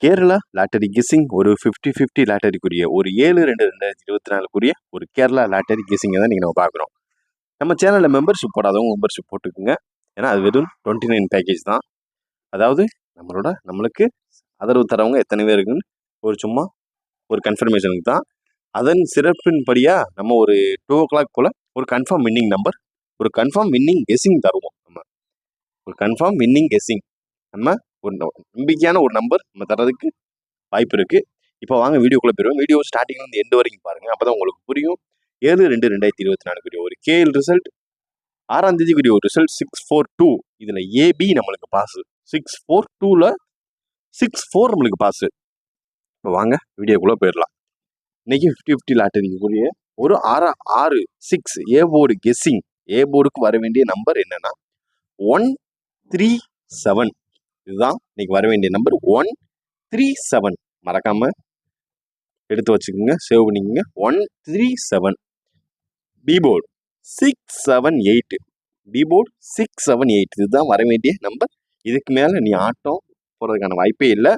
Kerala lottery guessing ஒரு 50-50 லாட்டரிக்குரிய ஒரு 7/2/2024 ஒரு கேரளா லாட்டரி கெஸ்ஸிங்கை தான் நீங்கள் நம்ம பார்க்குறோம். நம்ம சேனலில் மெம்பர்ஷிப் போடாதவங்க மெம்பர்ஷிப் போட்டுக்குங்க. ஏன்னா அது வெறும் 29 பேக்கேஜ் தான். அதாவது நம்மளுக்கு ஆதரவு தரவங்க எத்தனை பேர் இருக்குன்னு சும்மா ஒரு கன்ஃபர்மேஷனுக்கு தான். அதன் சிறப்பின்படியாக நம்ம ஒரு 2 o'clock போல் ஒரு கன்ஃபார்ம் வின்னிங் நம்பர், ஒரு கன்ஃபார்ம் வின்னிங் கெஸ்ஸிங் தருவோம். ஒரு கன்ஃபார்ம் வின்னிங் கெஸ்ஸிங் நம்ம ஒரு நம்பிக்கையான ஒரு நம்பர் நம்ம தரதுக்கு வாய்ப்பு இருக்குது. இப்போ வாங்க வீடியோக்குள்ளே போயிடுவோம். வீடியோ ஸ்டார்டிங்லேருந்து எண்டு வரைக்கும் பாருங்கள். அப்போ தான் உங்களுக்கு புரியும். 7/2/2024 ஒரு கேஎல் ரிசல்ட், 6ஆம் தேதிக்குரிய ஒரு ரிசல்ட் 642. இதில் ஏபி நம்மளுக்கு பாஸு, 642ல் 64 நம்மளுக்கு பாஸு. இப்போ வாங்க வீடியோக்குள்ளே போயிடலாம். இன்னைக்கு 50-50 லாட்டரிக்குரிய ஒரு 6 ஏ போர்டு கெஸ்ஸிங். ஏ போர்டுக்கு வர வேண்டிய நம்பர் என்னன்னா 137. இதுதான் இன்னைக்கு வர வேண்டிய நம்பர் 137. மறக்காம எடுத்து வச்சுக்கோங்க, சேவ் பண்ணிக்கோங்க. 137. B board 678. B board 678. இதுதான் வர வேண்டிய நம்பர். இதுக்கு மேலே நீ ஆட்டம் போகிறதுக்கான வாய்ப்பே இல்லை.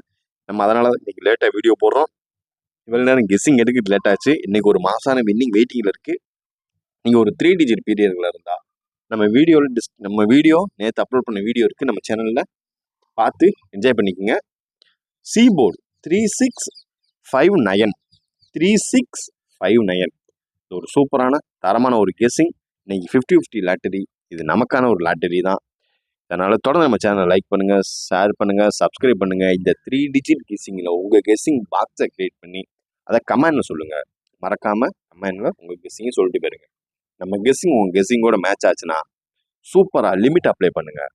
நம்ம அதனால தான் இன்னைக்கு லேட்டாக வீடியோ போடுறோம். இவ்வளோ நேரம் கெஸ்ஸிங் எடுக்கிறது லேட் ஆச்சு. இன்னைக்கு ஒரு மாசான வின்னிங் வெயிட்டிங்கில் இருக்குது. நீங்கள் ஒரு 3 டிஜிட் பீரியடில் இருந்தால் நம்ம வீடியோ நேற்று அப்லோட் பண்ண வீடியோ இருக்குது நம்ம சேனலில், பார்த்து என்ஜாய் பண்ணிக்கோங்க. C board 3659. 3659 ஒரு சூப்பரான தரமான ஒரு கெஸ்ஸிங். இன்னைக்கு 50-50 லாட்டரி. இது நமக்கான ஒரு லாட்டரி தான். அதனால் தொடர்ந்து நம்ம சேனலை லைக் பண்ணுங்கள், ஷேர் பண்ணுங்கள், சப்ஸ்கிரைப் பண்ணுங்கள். இந்த 3 டிஜிட் கெஸ்ஸிங்கில் உங்கள் கெஸ்ஸிங் பாக்ஸை க்ரியேட் பண்ணி அதை கமெண்ட்ல சொல்லுங்கள். மறக்காமல் கமெண்ட்ல உங்கள் கெஸ்ஸிங்கை சொல்லிட்டு போயிருங்க. நம்ம கெஸ்ஸிங் உங்கள் கெஸ்ஸிங்கோட மேட்ச் ஆச்சுன்னா சூப்பராக லிமிட் அப்ளை பண்ணுங்கள்.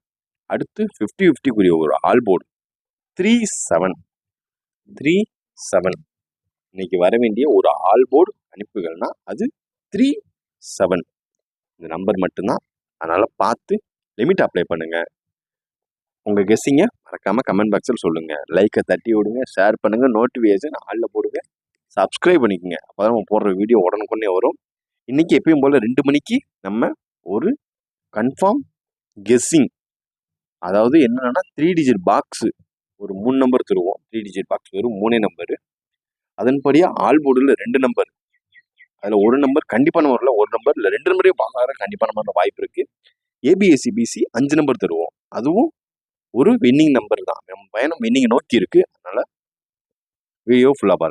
அடுத்து 50-50க்குரிய ஒரு ஆல் போர்டு 37. இன்னைக்கு வர வேண்டிய ஒரு ஆல் போர்டு அனுப்புகள்னா அது 37. இந்த நம்பர் மட்டும்தான். அதனால் பார்த்து லிமிட் அப்ளை பண்ணுங்கள். உங்கள் கெஸ்ஸிங்கை மறக்காமல் கமெண்ட் பாக்ஸில் சொல்லுங்கள். லைக்கை தட்டி விடுங்க, ஷேர் பண்ணுங்கள், நோட்டிஃபிகேஷன் ஆளில் போடுங்க, சப்ஸ்கிரைப் பண்ணிக்கோங்க. அப்போ தான் நம்ம போடுற வீடியோ உடனுக்குடனே வரும். இன்றைக்கி எப்பயும் போல் 2 மணிக்கு நம்ம ஒரு கன்ஃபார்ம் கெஸ்ஸிங், அதாவது என்னென்னா 3 டிஜிட் பாக்ஸு ஒரு 3 நம்பர் தருவோம். 3 டிஜிட் பாக்ஸ் வெறும் 3 நம்பரு. அதன்படியாக ஆல் போர்டில் 2 நம்பர், அதில் ஒரு நம்பர் கண்டிப்பான வரல, ஒரு நம்பர் இல்லை 2 நம்பரே பார்க்குற கண்டிப்பான மாதிரி வாய்ப்பு இருக்குது. ஏபிஎஸ்சி பிசி 5 நம்பர் தருவோம். அதுவும் ஒரு வின்னிங் நம்பர் தான். நம்ம பயணம் வின்னிங் நோக்கி இருக்குது. அதனால் வீடியோ ஃபுல்லாக பாருங்கள்.